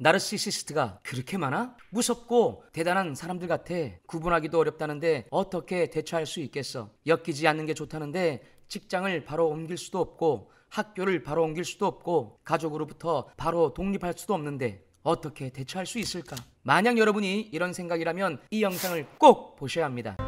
나르시시스트가 그렇게 많아? 무섭고 대단한 사람들 같아. 구분하기도 어렵다는데 어떻게 대처할 수 있겠어? 엮이지 않는 게 좋다는데 직장을 바로 옮길 수도 없고 학교를 바로 옮길 수도 없고 가족으로부터 바로 독립할 수도 없는데 어떻게 대처할 수 있을까? 만약 여러분이 이런 생각이라면 이 영상을 꼭 보셔야 합니다.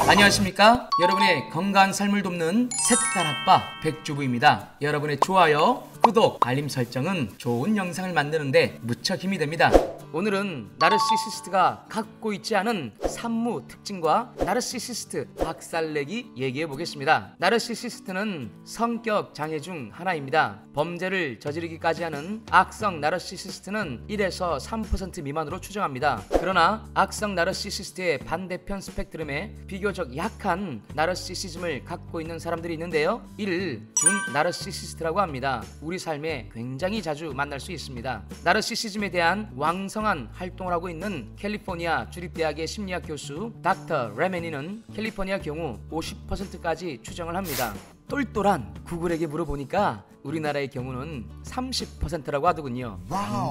안녕하십니까? 여러분의 건강한 삶을 돕는 색달아빠 백주부입니다. 여러분의 좋아요, 구독, 알림 설정은 좋은 영상을 만드는데 무척 힘이 됩니다. 오늘은 나르시시스트가 갖고 있지 않은 산무 특징과 나르시시스트 박살내기 얘기해 보겠습니다. 나르시시스트는 성격 장애 중 하나입니다. 범죄를 저지르기까지 하는 악성 나르시시스트는 1에서 3% 미만으로 추정합니다. 그러나 악성 나르시시스트의 반대편 스펙트럼에 비교적 약한 나르시시즘을 갖고 있는 사람들이 있는데요. 이를 준 나르시시스트라고 합니다. 우리 삶에 굉장히 자주 만날 수 있습니다. 나르시시즘에 대한 왕성한 활동을 하고 있는 캘리포니아 주립대학의 심리학 교수 닥터 레메니는 캘리포니아 경우 50%까지 추정을 합니다. 똘똘한 구글에게 물어보니까 우리나라의 경우는 30%라고 하더군요.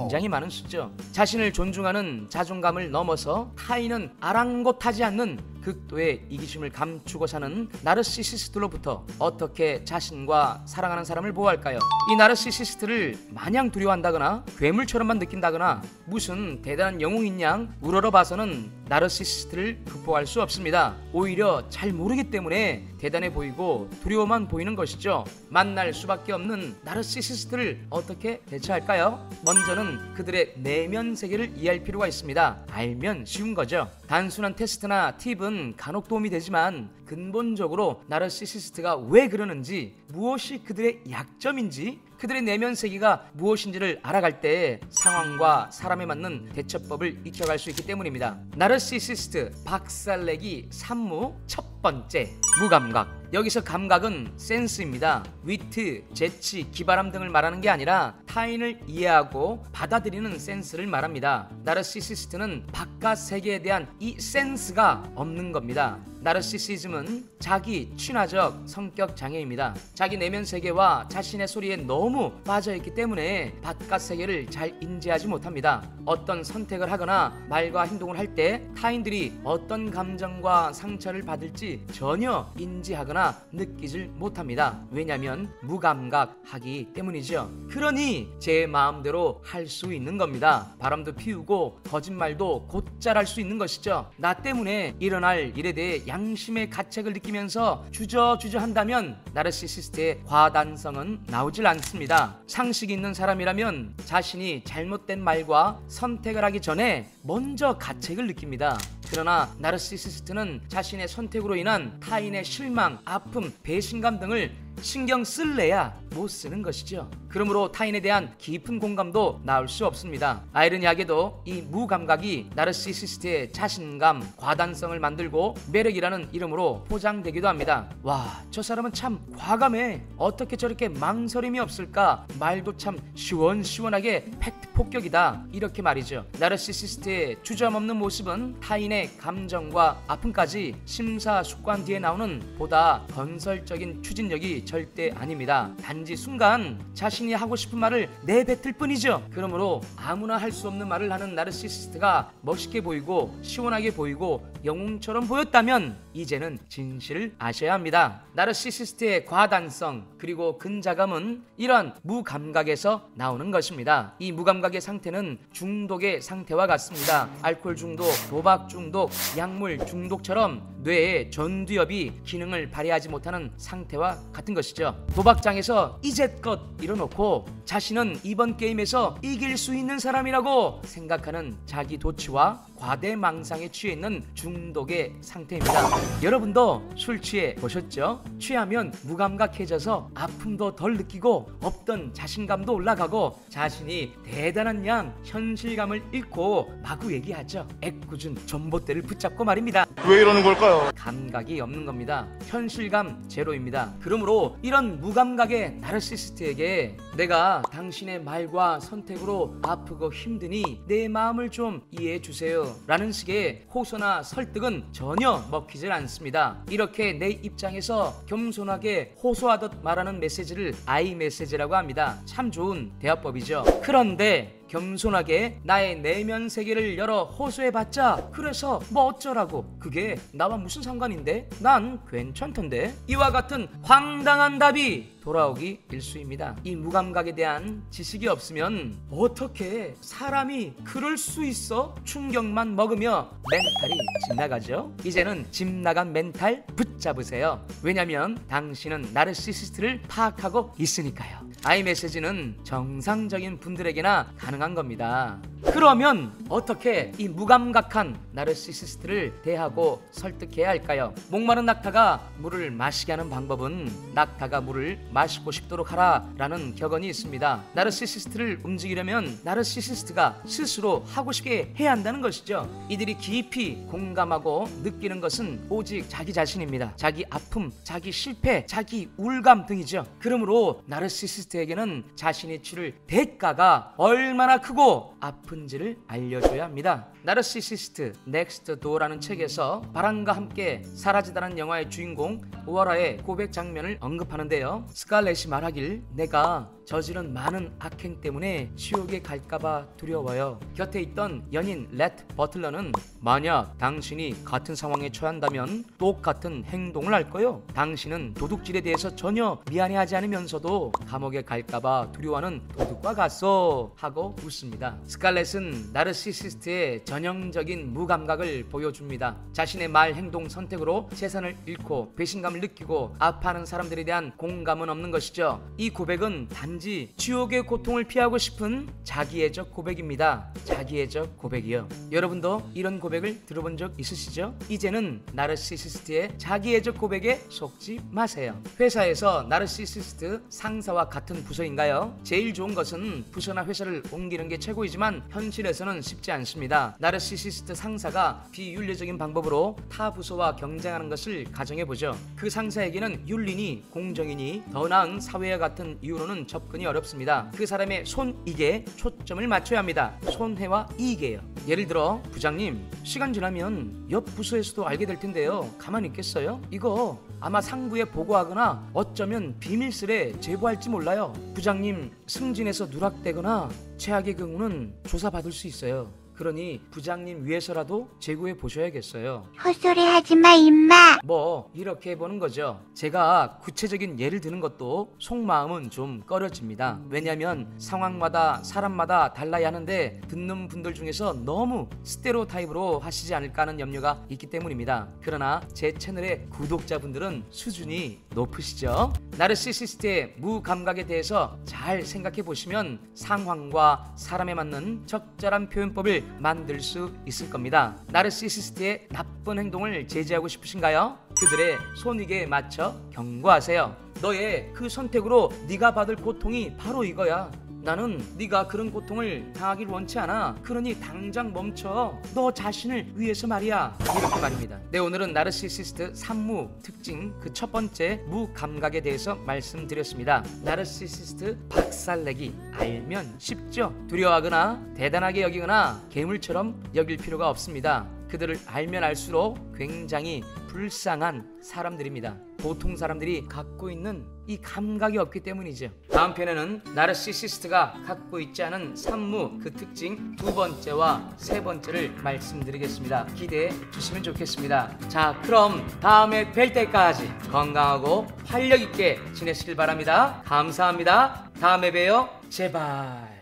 굉장히 많은 수죠. 자신을 존중하는 자존감을 넘어서 타인은 아랑곳하지 않는 극도의 이기심을 감추고 사는 나르시시스트로부터 어떻게 자신과 사랑하는 사람을 보호할까요? 이 나르시시스트를 마냥 두려워한다거나 괴물처럼만 느낀다거나 무슨 대단한 영웅인 양 우러러봐서는 나르시시스트를 극복할 수 없습니다. 오히려 잘 모르기 때문에 대단해 보이고 두려워만 보이는 것이죠. 만날 수밖에 없는 나르시시스트를 어떻게 대처할까요? 먼저는 그들의 내면 세계를 이해할 필요가 있습니다. 알면 쉬운 거죠. 단순한 테스트나 팁은 간혹 도움이 되지만 근본적으로 나르시시스트가 왜 그러는지, 무엇이 그들의 약점인지, 그들의 내면 세계가 무엇인지를 알아갈 때 상황과 사람에 맞는 대처법을 익혀갈 수 있기 때문입니다. 나르시시스트 박살내기 산무 첫 번째, 무감각. 여기서 감각은 센스입니다. 위트, 재치, 기발함 등을 말하는 게 아니라 타인을 이해하고 받아들이는 센스를 말합니다. 나르시시스트는 바깥 세계에 대한 이 센스가 없는 겁니다. 나르시시즘은 자기 친화적 성격 장애입니다. 자기 내면 세계와 자신의 소리에 너무 빠져있기 때문에 바깥 세계를 잘 인지하지 못합니다. 어떤 선택을 하거나 말과 행동을 할 때 타인들이 어떤 감정과 상처를 받을지 전혀 인지하거나 느끼질 못합니다. 왜냐하면 무감각하기 때문이죠. 그러니 제 마음대로 할 수 있는 겁니다. 바람도 피우고 거짓말도 곧잘 할 수 있는 것이죠. 나 때문에 일어날 일에 대해 양심의 가책을 느끼면서 주저주저 한다면 나르시시스트의 과단성은 나오질 않습니다. 상식이 있는 사람이라면 자신이 잘못된 말과 선택을 하기 전에 먼저 가책을 느낍니다. 그러나 나르시시스트는 자신의 선택으로 인한 타인의 실망, 아픔, 배신감 등을 신경 쓸래야 못 쓰는 것이죠. 그러므로 타인에 대한 깊은 공감도 나올 수 없습니다. 아이러니하게도 이 무감각이 나르시시스트의 자신감, 과단성을 만들고 매력이라는 이름으로 포장되기도 합니다. 와, 저 사람은 참 과감해. 어떻게 저렇게 망설임이 없을까? 말도 참 시원시원하게 팩트 폭격이다. 이렇게 말이죠. 나르시시스트의 주저없는 모습은 타인의 감정과 아픔까지 심사숙고한 뒤에 나오는 보다 건설적인 추진력이 절대 아닙니다. 단지 순간 자신이 하고 싶은 말을 내뱉을 뿐이죠. 그러므로 아무나 할 수 없는 말을 하는 나르시시스트가 멋있게 보이고 시원하게 보이고 영웅처럼 보였다면 이제는 진실을 아셔야 합니다. 나르시시스트의 과단성 그리고 근자감은 이런 무감각에서 나오는 것입니다. 이 무감각의 상태는 중독의 상태와 같습니다. 알코올 중독, 도박 중독, 약물 중독처럼 뇌의 전두엽이 기능을 발휘하지 못하는 상태와 같은 것이죠. 도박장에서 이제껏 이뤄놓고 자신은 이번 게임에서 이길 수 있는 사람이라고 생각하는 자기 도취와 과대망상에 취해 있는 중독의 상태입니다. 여러분도 술 취해 보셨죠? 취하면 무감각해져서 아픔도 덜 느끼고 없던 자신감도 올라가고 자신이 대단한 양 현실감을 잃고 마구 얘기하죠. 애꿎은 봇대를 붙잡고 말입니다. 왜 이러는 걸까요? 감각이 없는 겁니다. 현실감 제로입니다. 그러므로 이런 무감각의 나르시시스트에게 내가 당신의 말과 선택으로 아프고 힘드니 내 마음을 좀 이해해 주세요 라는 식의 호소나 설득은 전혀 먹히질 않습니다. 이렇게 내 입장에서 겸손하게 호소하듯 말하는 메시지를 아이 메시지라고 합니다. 참 좋은 대화법이죠. 그런데 겸손하게 나의 내면 세계를 열어 호소해봤자 그래서 뭐 어쩌라고, 그게 나와 무슨 상관인데, 난 괜찮던데, 이와 같은 황당한 답이 돌아오기 일쑤입니다. 이 무감각에 대한 지식이 없으면 어떻게 사람이 그럴 수 있어? 충격만 먹으며 멘탈이 집 나가죠. 이제는 집 나간 멘탈 붙잡으세요. 왜냐면 당신은 나르시시스트를 파악하고 있으니까요. 아이메시지는 정상적인 분들에게나 가능한 겁니다. 그러면 어떻게 이 무감각한 나르시시스트를 대하고 설득해야 할까요? 목마른 낙타가 물을 마시게 하는 방법은 낙타가 물을 마시고 싶도록 하라 라는 격언이 있습니다. 나르시시스트를 움직이려면 나르시시스트가 스스로 하고 싶게 해야 한다는 것이죠. 이들이 깊이 공감하고 느끼는 것은 오직 자기 자신입니다. 자기 아픔, 자기 실패, 자기 우울감 등이죠. 그러므로 나르시시스트에게는 자신이 치를 대가가 얼마나 크고 아픈지를 알려줘야 합니다. 나르시시스트 넥스트 도어라는 책에서 바람과 함께 사라지다는 영화의 주인공 오하라의 고백 장면을 언급하는데요. 스칼렛이 말하길, 내가 저지른 많은 악행 때문에 지옥에 갈까봐 두려워요. 곁에 있던 연인 렛 버틀러는, 만약 당신이 같은 상황에 처한다면 똑같은 행동을 할 거요. 당신은 도둑질에 대해서 전혀 미안해하지 않으면서도 감옥에 갈까봐 두려워하는 도둑과 같소 하고 웃습니다. 스칼렛은 나르시시스트의 전형적인 무감각을 보여줍니다. 자신의 말, 행동, 선택으로 재산을 잃고 배신감을 느끼고 아파하는 사람들에 대한 공감은 없는 것이죠. 이 고백은 단지 지옥의 고통을 피하고 싶은 자기애적 고백입니다. 자기애적 고백이요. 여러분도 이런 고백을 들어본 적 있으시죠? 이제는 나르시시스트의 자기애적 고백에 속지 마세요. 회사에서 나르시시스트 상사와 같은 부서인가요? 제일 좋은 것은 부서나 회사를 옮기는 게 최고이지만 현실에서는 쉽지 않습니다. 나르시시스트 상사가 비윤리적인 방법으로 타 부서와 경쟁하는 것을 가정해보죠. 그 상사에게는 윤리니 공정이니 더 나은 사회와 같은 이유로는 접근이 어렵습니다. 그 사람의 손익에 초점을 맞춰야 합니다. 손해와 이익이에요. 예를 들어, 부장님, 시간 지나면 옆 부서에서도 알게 될 텐데요, 가만히 있겠어요? 이거 아마 상부에 보고하거나 어쩌면 비밀스레 제보할지 몰라요. 부장님 승진해서 누락되거나 최악의 경우는 조사받을 수 있어요. 그러니 부장님 위해서라도 제고해 보셔야겠어요. 헛소리 하지마 임마. 뭐 이렇게 해보는 거죠. 제가 구체적인 예를 드는 것도 속마음은 좀 꺼려집니다. 왜냐면 상황마다 사람마다 달라야 하는데 듣는 분들 중에서 너무 스테레오타입으로 하시지 않을까 하는 염려가 있기 때문입니다. 그러나 제 채널의 구독자분들은 수준이 높으시죠. 나르시시스트의 무감각에 대해서 잘 생각해 보시면 상황과 사람에 맞는 적절한 표현법을 만들 수 있을 겁니다. 나르시시스트의 나쁜 행동을 제지하고 싶으신가요? 그들의 손익에 맞춰 경고하세요. 너의 그 선택으로 네가 받을 고통이 바로 이거야. 나는 네가 그런 고통을 당하길 원치 않아. 그러니 당장 멈춰. 너 자신을 위해서 말이야. 이렇게 말입니다. 네, 오늘은 나르시시스트 산무 특징 그 첫 번째 무감각에 대해서 말씀드렸습니다. 나르시시스트 박살내기 알면 쉽죠. 두려워하거나 대단하게 여기거나 괴물처럼 여길 필요가 없습니다. 그들을 알면 알수록 굉장히 불쌍한 사람들입니다. 보통 사람들이 갖고 있는 이 감각이 없기 때문이죠. 다음 편에는 나르시시스트가 갖고 있지 않은 산무 그 특징 두 번째와 세 번째를 말씀드리겠습니다. 기대해 주시면 좋겠습니다. 자, 그럼 다음에 뵐 때까지 건강하고 활력 있게 지내시길 바랍니다. 감사합니다. 다음에 봬요. 제발.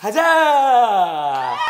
가자!